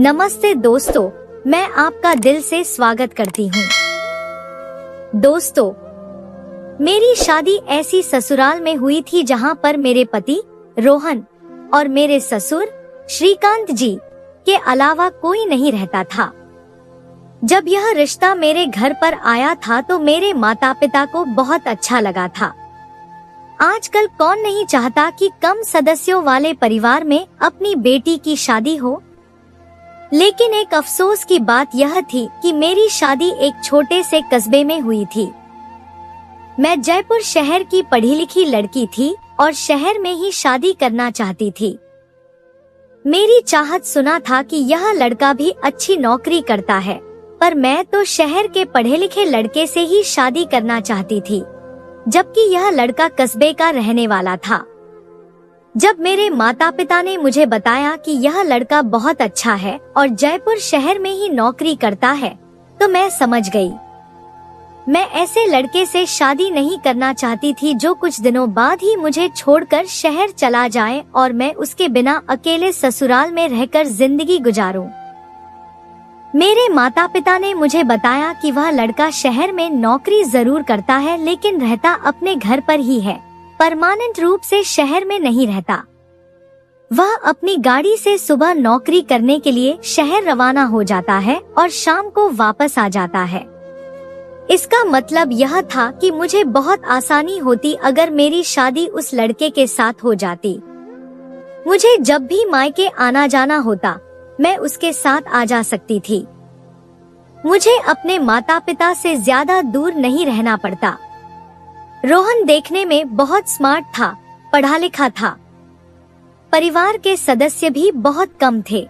नमस्ते दोस्तों, मैं आपका दिल से स्वागत करती हूँ। दोस्तों, मेरी शादी ऐसी ससुराल में हुई थी जहाँ पर मेरे पति रोहन और मेरे ससुर श्रीकांत जी के अलावा कोई नहीं रहता था। जब यह रिश्ता मेरे घर पर आया था तो मेरे माता पिता को बहुत अच्छा लगा था। आजकल कौन नहीं चाहता कि कम सदस्यों वाले परिवार में अपनी बेटी की शादी हो। लेकिन एक अफसोस की बात यह थी कि मेरी शादी एक छोटे से कस्बे में हुई थी। मैं जयपुर शहर की पढ़ी लिखी लड़की थी और शहर में ही शादी करना चाहती थी। मेरी चाहत सुना था कि यह लड़का भी अच्छी नौकरी करता है, पर मैं तो शहर के पढ़े लिखे लड़के से ही शादी करना चाहती थी, जबकि यह लड़का कस्बे का रहने वाला था। जब मेरे माता पिता ने मुझे बताया कि यह लड़का बहुत अच्छा है और जयपुर शहर में ही नौकरी करता है, तो मैं समझ गई। मैं ऐसे लड़के से शादी नहीं करना चाहती थी जो कुछ दिनों बाद ही मुझे छोड़कर शहर चला जाए और मैं उसके बिना अकेले ससुराल में रहकर जिंदगी गुजारूं। मेरे माता पिता ने मुझे बताया कि वह लड़का शहर में नौकरी जरूर करता है, लेकिन रहता अपने घर पर ही है, परमानेंट रूप से शहर में नहीं रहता। वह अपनी गाड़ी से सुबह नौकरी करने के लिए शहर रवाना हो जाता है और शाम को वापस आ जाता है। इसका मतलब यह था कि मुझे बहुत आसानी होती अगर मेरी शादी उस लड़के के साथ हो जाती। मुझे जब भी मायके आना जाना होता, मैं उसके साथ आ जा सकती थी। मुझे अपने माता पिता से ज्यादा दूर नहीं रहना पड़ता। रोहन देखने में बहुत स्मार्ट था, पढ़ा लिखा था। परिवार के सदस्य भी बहुत कम थे।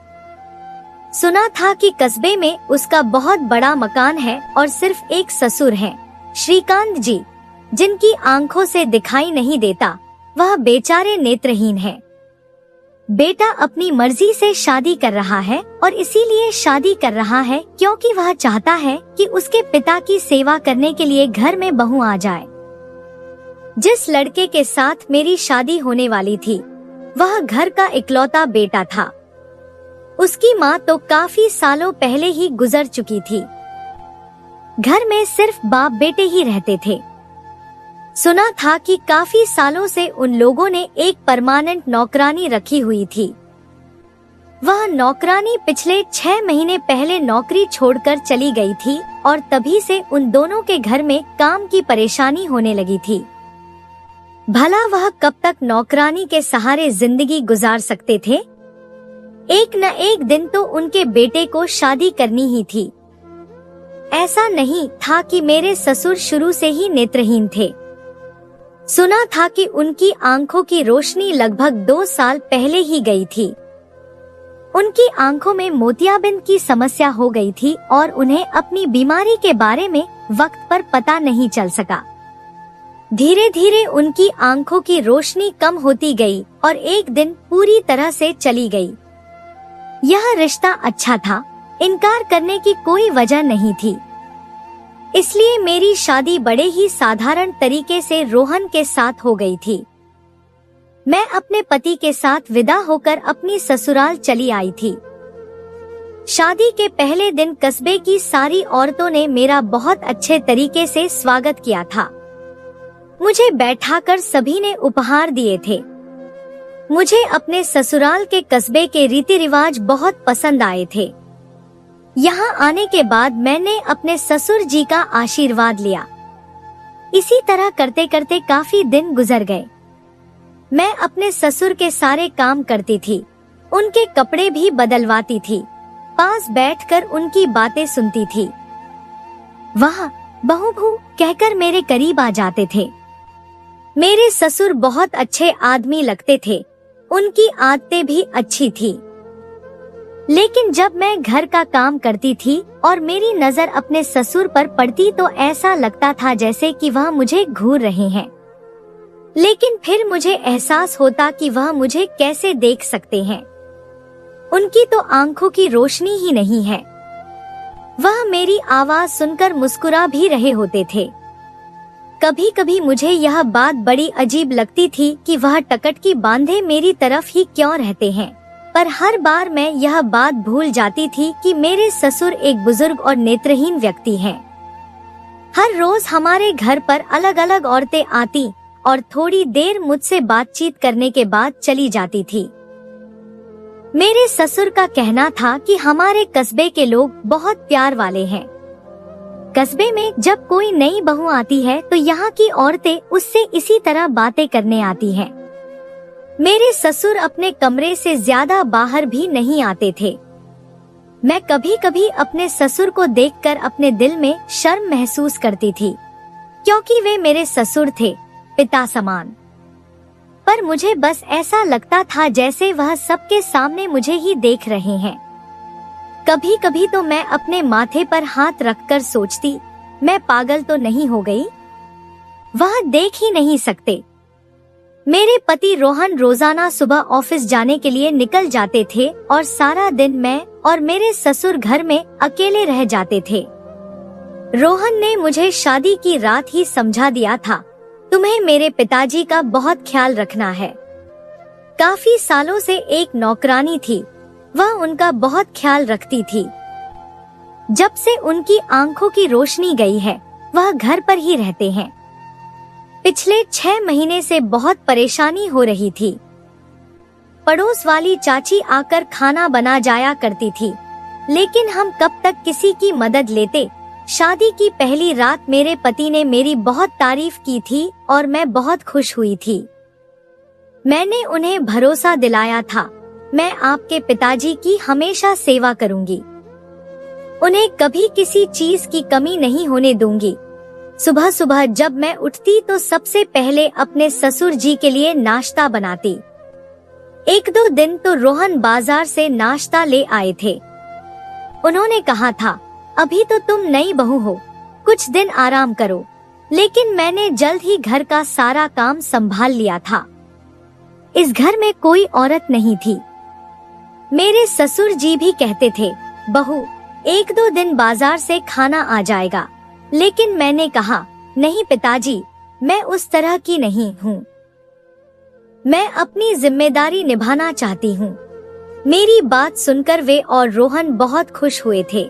सुना था कि कस्बे में उसका बहुत बड़ा मकान है और सिर्फ एक ससुर है, श्रीकांत जी, जिनकी आंखों से दिखाई नहीं देता। वह बेचारे नेत्रहीन है। बेटा अपनी मर्जी से शादी कर रहा है और इसीलिए शादी कर रहा है क्योंकि वह चाहता है कि उसके पिता की सेवा करने के लिए घर में बहू आ जाए। जिस लड़के के साथ मेरी शादी होने वाली थी, वह घर का इकलौता बेटा था। उसकी माँ तो काफी सालों पहले ही गुजर चुकी थी। घर में सिर्फ बाप बेटे ही रहते थे। सुना था कि काफी सालों से उन लोगों ने एक परमानेंट नौकरानी रखी हुई थी। वह नौकरानी पिछले 6 महीने पहले नौकरी छोड़कर चली गई थी और तभी से उन दोनों के घर में काम की परेशानी होने लगी थी। भला वह कब तक नौकरानी के सहारे जिंदगी गुजार सकते थे? एक न एक दिन तो उनके बेटे को शादी करनी ही थी। ऐसा नहीं था कि मेरे ससुर शुरू से ही नेत्रहीन थे। सुना था कि उनकी आंखों की रोशनी लगभग 2 साल पहले ही गई थी। उनकी आंखों में मोतियाबिंद की समस्या हो गई थी और उन्हें अपनी बीमारी के बारे में वक्त पर पता नहीं चल सका। धीरे धीरे उनकी आंखों की रोशनी कम होती गई और एक दिन पूरी तरह से चली गई। यह रिश्ता अच्छा था, इनकार करने की कोई वजह नहीं थी। इसलिए मेरी शादी बड़े ही साधारण तरीके से रोहन के साथ हो गई थी। मैं अपने पति के साथ विदा होकर अपनी ससुराल चली आई थी। शादी के पहले दिन कस्बे की सारी औरतों ने मेरा बहुत अच्छे तरीके से स्वागत किया था। मुझे बैठाकर सभी ने उपहार दिए थे। मुझे अपने ससुराल के कस्बे के रीति रिवाज बहुत पसंद आए थे। यहाँ आने के बाद मैंने अपने ससुर जी का आशीर्वाद लिया। इसी तरह करते करते काफी दिन गुजर गए। मैं अपने ससुर के सारे काम करती थी, उनके कपड़े भी बदलवाती थी, पास बैठकर उनकी बातें सुनती थी। वह बहू बहू कहकर मेरे करीब आ जाते थे। मेरे ससुर बहुत अच्छे आदमी लगते थे, उनकी आदतें भी अच्छी थी। लेकिन जब मैं घर का काम करती थी और मेरी नजर अपने ससुर पर पड़ती तो ऐसा लगता था जैसे कि वह मुझे घूर रहे हैं। लेकिन फिर मुझे एहसास होता कि वह मुझे कैसे देख सकते हैं। उनकी तो आंखों की रोशनी ही नहीं है। वह मेरी आवाज सुनकर मुस्कुरा भी रहे होते थे। कभी कभी मुझे यह बात बड़ी अजीब लगती थी कि वह टकटकी बांधे मेरी तरफ ही क्यों रहते हैं। पर हर बार मैं यह बात भूल जाती थी कि मेरे ससुर एक बुजुर्ग और नेत्रहीन व्यक्ति हैं। हर रोज हमारे घर पर अलग अलग औरतें आती और थोड़ी देर मुझसे बातचीत करने के बाद चली जाती थी। मेरे ससुर का कहना था कि हमारे कस्बे के लोग बहुत प्यार वाले हैं। कस्बे में जब कोई नई बहू आती है तो यहाँ की औरतें उससे इसी तरह बातें करने आती हैं। मेरे ससुर अपने कमरे से ज्यादा बाहर भी नहीं आते थे। मैं कभी कभी अपने ससुर को देखकर अपने दिल में शर्म महसूस करती थी, क्योंकि वे मेरे ससुर थे, पिता समान। पर मुझे बस ऐसा लगता था जैसे वह सबके सामने मुझे ही देख रहे हैं। कभी कभी तो मैं अपने माथे पर हाथ रखकर सोचती, मैं पागल तो नहीं हो गई? वह देख ही नहीं सकते। मेरे पति रोहन रोजाना सुबह ऑफिस जाने के लिए निकल जाते थे और सारा दिन मैं और मेरे ससुर घर में अकेले रह जाते थे। रोहन ने मुझे शादी की रात ही समझा दिया था, तुम्हें मेरे पिताजी का बहुत ख्याल रखना है। काफी सालों से एक नौकरानी थी, वह उनका बहुत ख्याल रखती थी। जब से उनकी आंखों की रोशनी गई है, वह घर पर ही रहते हैं। पिछले 6 महीने से बहुत परेशानी हो रही थी। पड़ोस वाली चाची आकर खाना बना जाया करती थी, लेकिन हम कब तक किसी की मदद लेते। शादी की पहली रात मेरे पति ने मेरी बहुत तारीफ की थी और मैं बहुत खुश हुई थी। मैंने उन्हें भरोसा दिलाया था, मैं आपके पिताजी की हमेशा सेवा करूंगी, उन्हें कभी किसी चीज की कमी नहीं होने दूंगी। सुबह सुबह जब मैं उठती तो सबसे पहले अपने ससुर जी के लिए नाश्ता बनाती। 1-2 दिन तो रोहन बाजार से नाश्ता ले आए थे। उन्होंने कहा था, अभी तो तुम नई बहू हो, कुछ दिन आराम करो। लेकिन मैंने जल्द ही घर का सारा काम संभाल लिया था। इस घर में कोई औरत नहीं थी। मेरे ससुर जी भी कहते थे, बहू 1-2 दिन बाजार से खाना आ जाएगा। लेकिन मैंने कहा, नहीं पिताजी, मैं उस तरह की नहीं हूँ। मैं अपनी जिम्मेदारी निभाना चाहती हूँ। मेरी बात सुनकर वे और रोहन बहुत खुश हुए थे।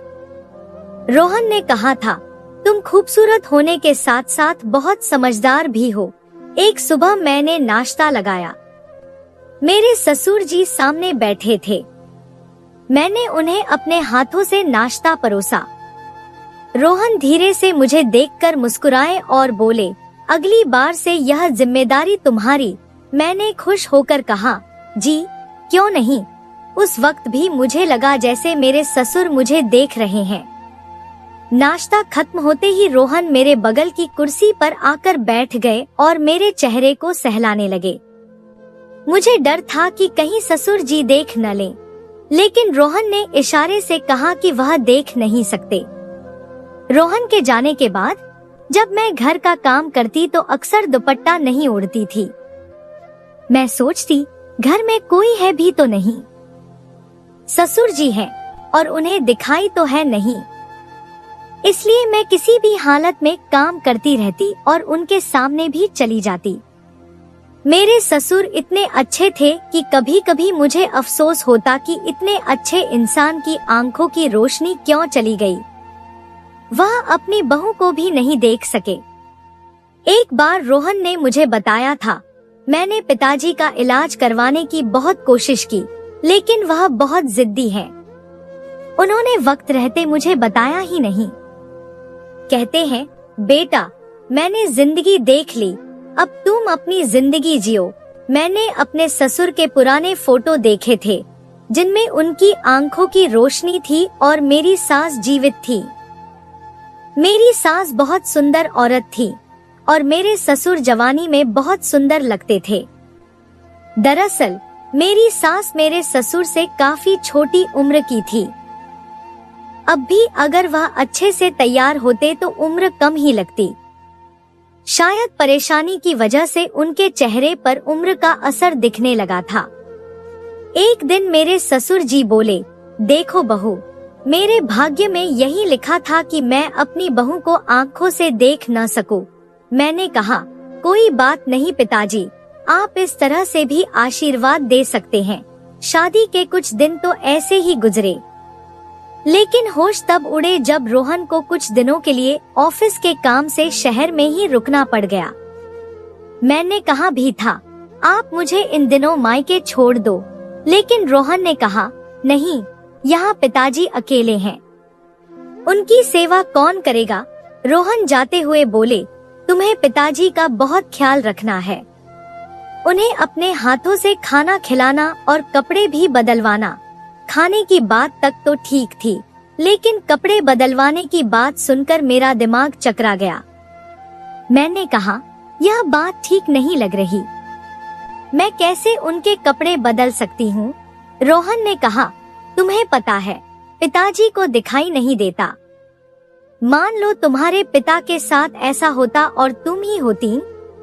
रोहन ने कहा था, तुम खूबसूरत होने के साथ साथ बहुत समझदार भी हो। एक सुबह मैंने नाश्ता लगाया। मेरे ससुर जी सामने बैठे थे। मैंने उन्हें अपने हाथों से नाश्ता परोसा। रोहन धीरे से मुझे देखकर मुस्कुराए और बोले, अगली बार से यह जिम्मेदारी तुम्हारी। मैंने खुश होकर कहा, जी क्यों नहीं। उस वक्त भी मुझे लगा जैसे मेरे ससुर मुझे देख रहे हैं। नाश्ता खत्म होते ही रोहन मेरे बगल की कुर्सी पर आकर बैठ गए और मेरे चेहरे को सहलाने लगे। मुझे डर था कि कहीं ससुर जी देख न लें, लेकिन रोहन ने इशारे से कहा कि वह देख नहीं सकते। रोहन के जाने के बाद जब मैं घर का काम करती तो अक्सर दुपट्टा नहीं ओढ़ती थी। मैं सोचती, घर में कोई है भी तो नहीं। ससुर जी हैं और उन्हें दिखाई तो है नहीं, इसलिए मैं किसी भी हालत में काम करती रहती और उनके सामने भी चली जाती। मेरे ससुर इतने अच्छे थे कि कभी कभी मुझे अफसोस होता कि इतने अच्छे इंसान की आंखों की रोशनी क्यों चली गई। वह अपनी बहू को भी नहीं देख सके। एक बार रोहन ने मुझे बताया था, मैंने पिताजी का इलाज करवाने की बहुत कोशिश की, लेकिन वह बहुत जिद्दी है। उन्होंने वक्त रहते मुझे बताया ही नहीं। कहते हैं, बेटा मैंने जिंदगी देख ली, अब तुम अपनी जिंदगी जियो। मैंने अपने ससुर के पुराने फोटो देखे थे, जिनमें उनकी आंखों की रोशनी थी और मेरी सास जीवित थी। मेरी सास बहुत सुंदर औरत थी और मेरे ससुर जवानी में बहुत सुंदर लगते थे। दरअसल मेरी सास मेरे ससुर से काफी छोटी उम्र की थी। अब भी अगर वह अच्छे से तैयार होते तो उम्र कम ही लगती। शायद परेशानी की वजह से उनके चेहरे पर उम्र का असर दिखने लगा था। एक दिन मेरे ससुर जी बोले, देखो बहू, मेरे भाग्य में यही लिखा था कि मैं अपनी बहू को आंखों से देख न सकूं। मैंने कहा, कोई बात नहीं पिताजी, आप इस तरह से भी आशीर्वाद दे सकते हैं। शादी के कुछ दिन तो ऐसे ही गुजरे, लेकिन होश तब उड़े जब रोहन को कुछ दिनों के लिए ऑफिस के काम से शहर में ही रुकना पड़ गया। मैंने कहा भी था, आप मुझे इन दिनों मायके छोड़ दो, लेकिन रोहन ने कहा, नहीं, यहाँ पिताजी अकेले हैं, उनकी सेवा कौन करेगा। रोहन जाते हुए बोले, तुम्हें पिताजी का बहुत ख्याल रखना है, उन्हें अपने हाथों से खाना खिलाना और कपड़े भी बदलवाना। खाने की बात तक तो ठीक थी, लेकिन कपड़े बदलवाने की बात सुनकर मेरा दिमाग चकरा गया। मैंने कहा, यह बात ठीक नहीं लग रही, मैं कैसे उनके कपड़े बदल सकती हूँ। रोहन ने कहा, तुम्हें पता है, पिताजी को दिखाई नहीं देता। मान लो तुम्हारे पिता के साथ ऐसा होता और तुम ही होती,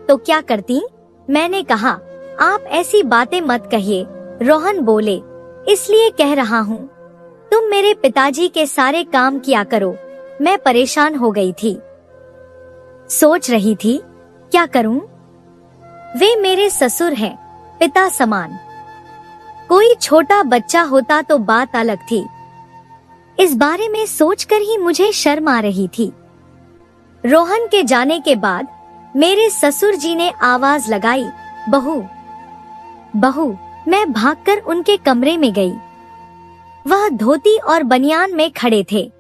तो क्या करती। मैंने कहा, आप ऐसी बातें मत कहिए। रोहन बोले, इसलिए कह रहा हूँ, तुम मेरे पिताजी के सारे काम किया करो। मैं परेशान हो गई थी, सोच रही थी क्या करूँ। वे मेरे ससुर हैं, पिता समान। कोई छोटा बच्चा होता तो बात अलग थी। इस बारे में सोचकर ही मुझे शर्म आ रही थी। रोहन के जाने के बाद मेरे ससुर जी ने आवाज लगाई, बहू बहू। मैं भागकर उनके कमरे में गई। वह धोती और बनियान में खड़े थे।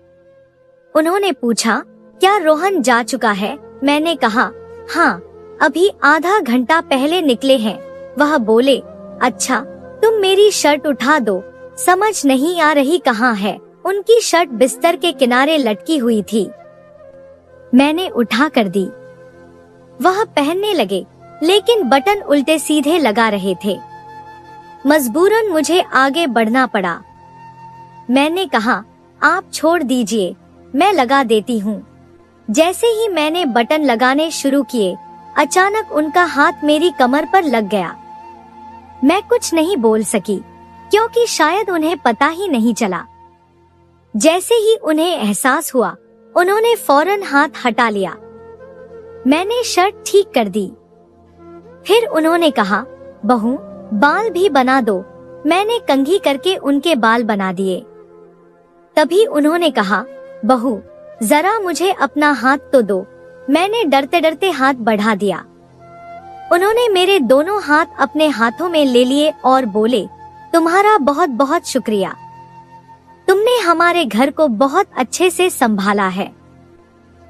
उन्होंने पूछा, क्या रोहन जा चुका है। मैंने कहा, हाँ, अभी आधा घंटा पहले निकले हैं। वह बोले, अच्छा, तुम मेरी शर्ट उठा दो, समझ नहीं आ रही कहाँ है। उनकी शर्ट बिस्तर के किनारे लटकी हुई थी। मैंने उठा कर दी। वह पहनने लगे, लेकिन बटन उल्टे सीधे लगा रहे थे। मजबूरन मुझे आगे बढ़ना पड़ा। मैंने कहा, आप छोड़ दीजिए, मैं लगा देती हूँ। जैसे ही मैंने बटन लगाने शुरू किए, अचानक उनका हाथ मेरी कमर पर लग गया। मैं कुछ नहीं बोल सकी, क्योंकि शायद उन्हें पता ही नहीं चला। जैसे ही उन्हें एहसास हुआ, उन्होंने फौरन हाथ हटा लिया। मैंने शर्ट ठीक कर दी। फिर उन्होंने कहा, बहू, बाल भी बना दो। मैंने कंघी करके उनके बाल बना दिए। तभी उन्होंने कहा, बहू, जरा मुझे अपना हाथ तो दो। मैंने डरते डरते हाथ बढ़ा दिया। उन्होंने मेरे दोनों हाथ अपने हाथों में ले लिए और बोले, तुम्हारा बहुत बहुत शुक्रिया, तुमने हमारे घर को बहुत अच्छे से संभाला है।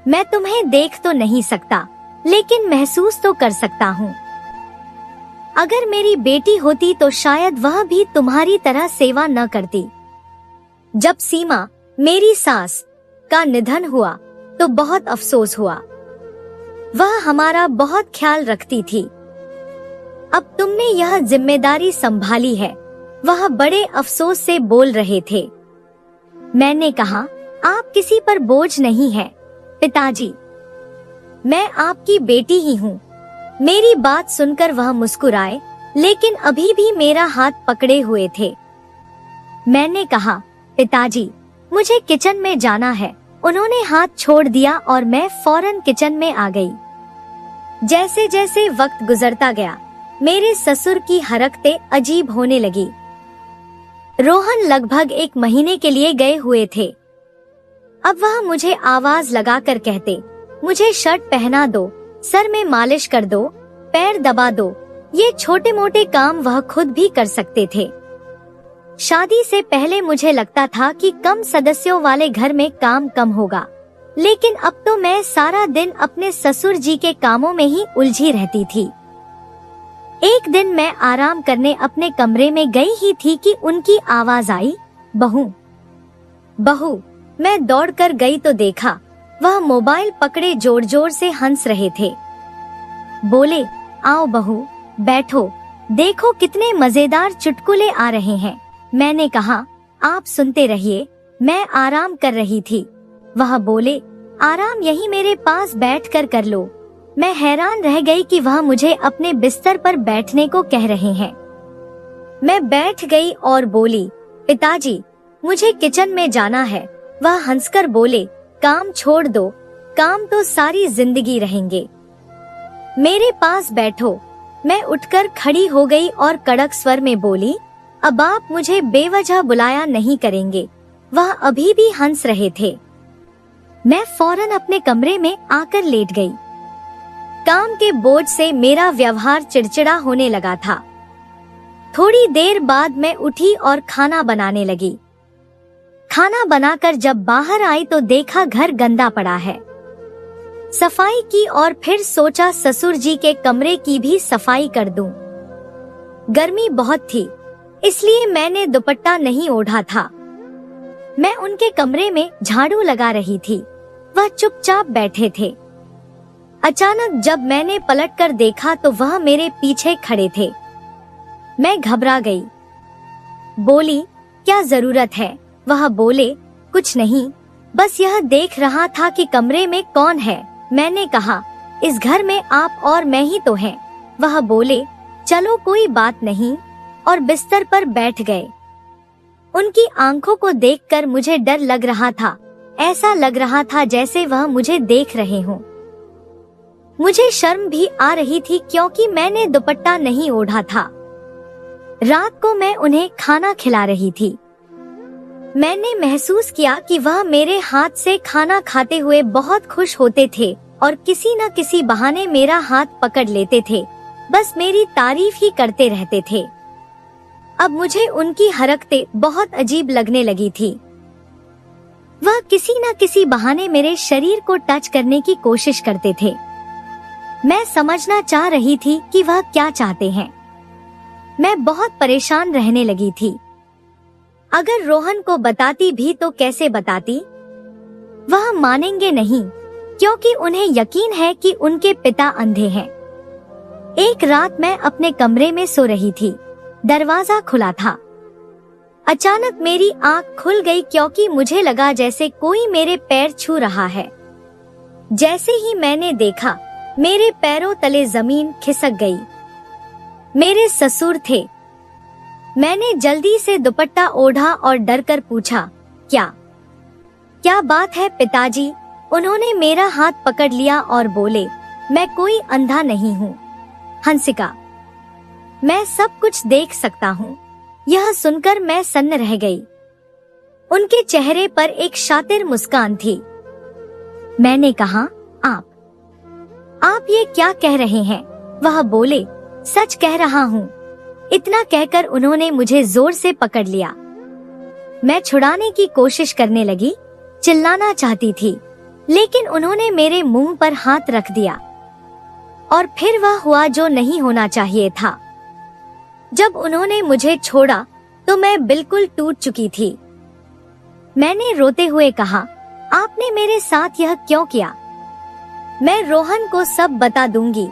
मैं तुम्हें देख तो नहीं सकता, लेकिन महसूस तो कर सकता हूँ। अगर मेरी बेटी होती तो शायद वह भी तुम्हारी तरह सेवा न करती। जब सीमा, मेरी सास, का निधन हुआ तो बहुत अफसोस हुआ। वह हमारा बहुत ख्याल रखती थी। अब तुमने यह जिम्मेदारी संभाली है। वह बड़े अफसोस से बोल रहे थे। मैंने कहा, आप किसी पर बोझ नहीं है पिताजी, मैं आपकी बेटी ही हूँ। मेरी बात सुनकर वह मुस्कुराए, लेकिन अभी भी मेरा हाथ पकड़े हुए थे। मैंने कहा, पिताजी, मुझे किचन में जाना है। उन्होंने हाथ छोड़ दिया और मैं फौरन किचन में आ गई। जैसे जैसे वक्त गुजरता गया, मेरे ससुर की हरकतें अजीब होने लगी। रोहन लगभग 1 महीने के लिए गए हुए थे। अब वह मुझे आवाज लगाकर कहते, मुझे शर्ट पहना दो, सर में मालिश कर दो, पैर दबा दो। ये छोटे मोटे काम वह खुद भी कर सकते थे। शादी से पहले मुझे लगता था कि कम सदस्यों वाले घर में काम कम होगा, लेकिन अब तो मैं सारा दिन अपने ससुर जी के कामों में ही उलझी रहती थी। एक दिन मैं आराम करने अपने कमरे में गई ही थी कि उनकी आवाज आई, बहू बहू। मैं दौड़कर गई तो देखा वह मोबाइल पकड़े जोर जोर से हंस रहे थे। बोले, आओ बहू, बैठो, देखो कितने मजेदार चुटकुले आ रहे हैं। मैंने कहा, आप सुनते रहिए, मैं आराम कर रही थी। वह बोले, आराम यही मेरे पास बैठकर कर लो। मैं हैरान रह गई कि वह मुझे अपने बिस्तर पर बैठने को कह रहे हैं। मैं बैठ गई और बोली, पिताजी, मुझे किचन में जाना है। वह हंसकर बोले, काम छोड़ दो, काम तो सारी जिंदगी रहेंगे। मेरे पास बैठो। मैं उठकर खड़ी हो गई और कड़क स्वर में बोली, अब आप मुझे बेवजह बुलाया नहीं करेंगे। वह अभी भी हंस रहे थे। मैं फौरन अपने कमरे में आकर लेट गई। काम के बोझ से मेरा व्यवहार चिड़चिड़ा होने लगा था। थोड़ी देर बाद मैं उठी और खाना बनाने लगी। खाना बनाकर जब बाहर आई तो देखा घर गंदा पड़ा है। सफाई की और फिर सोचा ससुर जी के कमरे की भी सफाई कर दूं। गर्मी बहुत थी, इसलिए मैंने दुपट्टा नहीं ओढ़ा था। मैं उनके कमरे में झाड़ू लगा रही थी। वह चुपचाप बैठे थे। अचानक जब मैंने पलटकर देखा तो वह मेरे पीछे खड़े थे। मैं घबरा गई। बोली, क्या जरूरत है? वह बोले, कुछ नहीं, बस यह देख रहा था कि कमरे में कौन है। मैंने कहा, इस घर में आप और मैं ही तो हैं। वह बोले, चलो कोई बात नहीं, और बिस्तर पर बैठ गए। उनकी आंखों को देखकर मुझे डर लग रहा था। ऐसा लग रहा था जैसे वह मुझे देख रहे हों। मुझे शर्म भी आ रही थी क्योंकि मैंने दुपट्टा नहीं ओढ़ा था। रात को मैं उन्हें खाना खिला रही थी। मैंने महसूस किया कि वह मेरे हाथ से खाना खाते हुए बहुत खुश होते थे और किसी न किसी बहाने मेरा हाथ पकड़ लेते थे, बस मेरी तारीफ ही करते रहते थे। अब मुझे उनकी हरकतें बहुत अजीब लगने लगी थी। वह किसी न किसी बहाने मेरे शरीर को टच करने की कोशिश करते थे। मैं समझना चाह रही थी कि वह क्या चाहते हैं। मैं बहुत परेशान रहने लगी थी। अगर रोहन को बताती भी तो कैसे बताती? वह मानेंगे नहीं, क्योंकि उन्हें यकीन है कि उनके पिता अंधे हैं। एक रात मैं अपने कमरे में सो रही थी। दरवाजा खुला था। अचानक मेरी आंख खुल गई क्योंकि मुझे लगा जैसे कोई मेरे पैर छू रहा है। जैसे ही मैंने देखा, मेरे पैरों तले जमीन खिसक गई। मेरे ससुर थे। मैंने जल्दी से दुपट्टा ओढ़ा और डरकर पूछा, क्या बात है पिताजी? उन्होंने मेरा हाथ पकड़ लिया और बोले, मैं कोई अंधा नहीं हूँ हंसिका, मैं सब कुछ देख सकता हूँ। यह सुनकर मैं सन्न रह गई। उनके चेहरे पर एक शातिर मुस्कान थी। मैंने कहा, आप ये क्या कह रहे हैं? वह बोले, सच कह रहा हूँ। इतना कहकर उन्होंने मुझे जोर से पकड़ लिया। मैं छुड़ाने की कोशिश करने लगी, चिल्लाना चाहती थी, लेकिन उन्होंने मेरे मुंह पर हाथ रख दिया। और फिर वह हुआ जो नहीं होना चाहिए था। जब उन्होंने मुझे छोड़ा तो मैं बिल्कुल टूट चुकी थी। मैंने रोते हुए कहा, आपने मेरे साथ यह क्यों किया? मैं रोहन को सब बता दूंगी।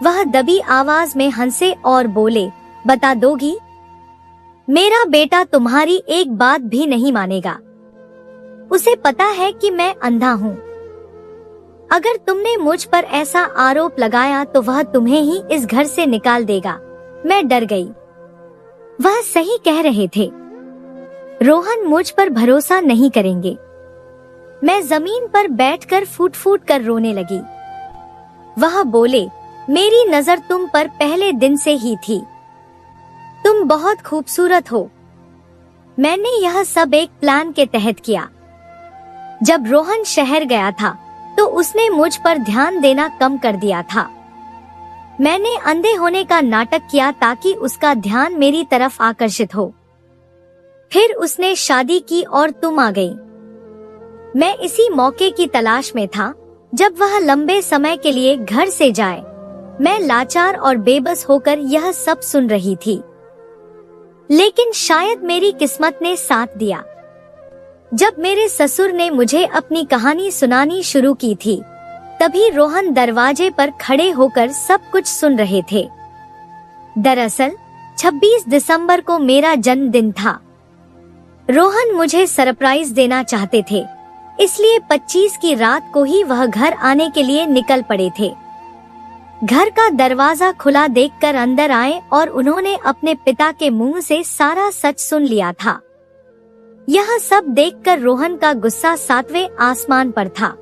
वह दबी आवाज में हंसे और बोले, बता दोगी? मेरा बेटा तुम्हारी एक बात भी नहीं मानेगा। उसे पता है कि मैं अंधा हूँ। अगर तुमने मुझ पर ऐसा आरोप लगाया तो वह तुम्हें ही इस घर से निकाल देगा। मैं डर गई। वह सही कह रहे थे। रोहन मुझ पर भरोसा नहीं करेंगे। मैं जमीन पर बैठकर फूट फूट कर रोने लगी। वह बोले, मेरी नजर तुम पर पहले दिन से ही थी। तुम बहुत खूबसूरत हो। मैंने यह सब एक प्लान के तहत किया। जब रोहन शहर गया था तो उसने मुझ पर ध्यान देना कम कर दिया था। मैंने अंधे होने का नाटक किया ताकि उसका ध्यान मेरी तरफ आकर्षित हो। फिर उसने शादी की और तुम आ गई। मैं इसी मौके की तलाश में था जब वह लंबे समय के लिए घर से जाए। मैं लाचार और बेबस होकर यह सब सुन रही थी, लेकिन शायद मेरी किस्मत ने साथ दिया। जब मेरे ससुर ने मुझे अपनी कहानी सुनानी शुरू की थी, तभी रोहन दरवाजे पर खड़े होकर सब कुछ सुन रहे थे। दरअसल 26 दिसंबर को मेरा जन्मदिन था। रोहन मुझे सरप्राइज देना चाहते थे, इसलिए 25 की रात को ही वह घर आने के लिए निकल पड़े थे। घर का दरवाजा खुला देखकर अंदर आए और उन्होंने अपने पिता के मुंह से सारा सच सुन लिया था। यह सब देखकर रोहन का गुस्सा 7वें आसमान पर था।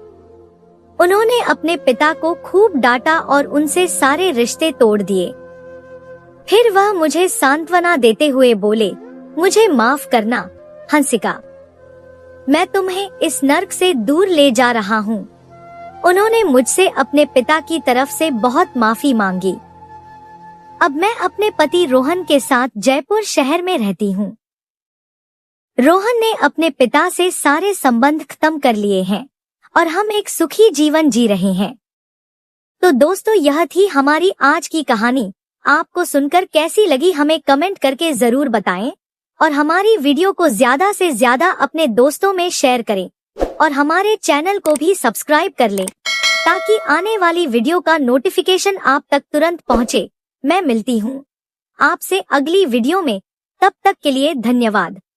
उन्होंने अपने पिता को खूब डांटा और उनसे सारे रिश्ते तोड़ दिए। फिर वह मुझे सांत्वना देते हुए बोले, मुझे माफ करना हंसिका, मैं तुम्हें इस नर्क से दूर ले जा रहा हूँ। उन्होंने मुझसे अपने पिता की तरफ से बहुत माफी मांगी। अब मैं अपने पति रोहन के साथ जयपुर शहर में रहती हूँ। रोहन ने अपने पिता से सारे संबंध खत्म कर लिए हैं और हम एक सुखी जीवन जी रहे हैं। तो दोस्तों, यह थी हमारी आज की कहानी। आपको सुनकर कैसी लगी हमें कमेंट करके जरूर बताएं और हमारी वीडियो को ज्यादा से ज्यादा अपने दोस्तों में शेयर करें और हमारे चैनल को भी सब्सक्राइब कर लें ताकि आने वाली वीडियो का नोटिफिकेशन आप तक तुरंत पहुंचे। मैं मिलती हूं आपसे अगली वीडियो में, तब तक के लिए धन्यवाद।